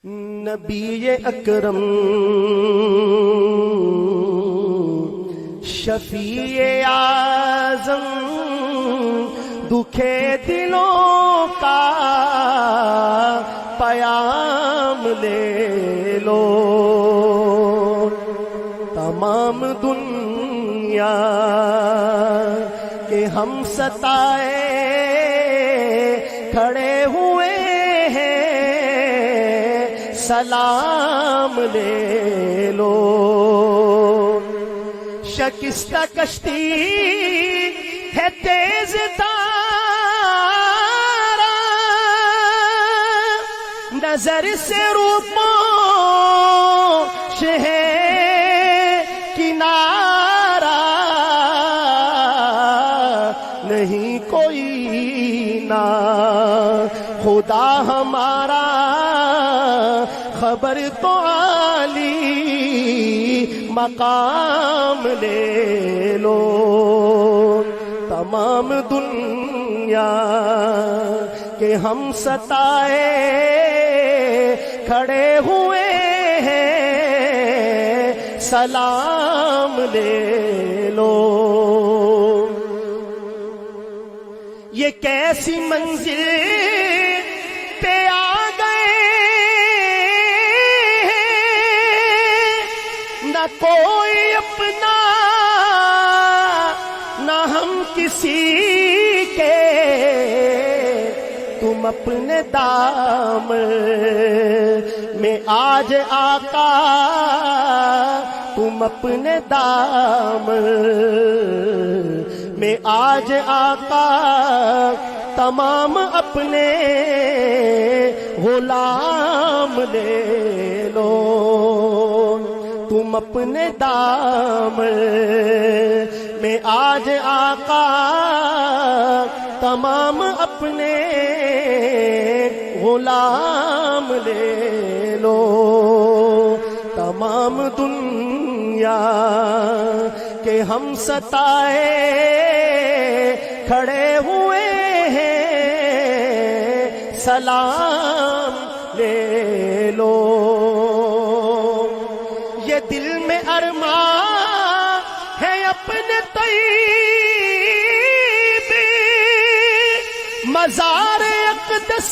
نبی اکرم شفیع اعظم دکھے دلوں کا پیام لے لو، تمام دنیا کے ہم ستائے کھڑے ہوئے ہیں، سلام لے لو۔ شکستہ کشتی ہے تیز تارا، نظر سے روپوش ہے کنارہ، نہیں کوئی نہ خدا ہمارا، خبر تو عالی مقام لے لو۔ تمام دنیا کے ہم ستائے کھڑے ہوئے ہیں، سلام لے لو۔ یہ کیسی منزل پہ آ گئے، نہ کوئی اپنا نہ ہم کسی کے، تم اپنے دام میں آج آقا، تم اپنے دام میں آج آقا، تمام اپنے غلام لے لو۔ تم اپنے دام میں آج آقا، تمام اپنے غلام لے لو۔ تمام دنیا کے ہم ستائے کھڑے ہوئے ہیں، سلام لے لو۔ یہ دل میں ارمان ہے اپنے طیب مزار اقدس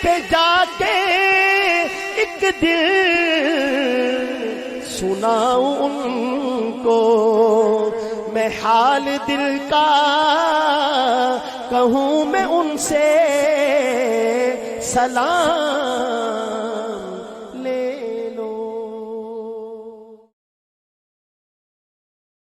پہ جا کے ایک دل سناؤں ان کو، میں حال دل کا کہوں میں ان سے، سلام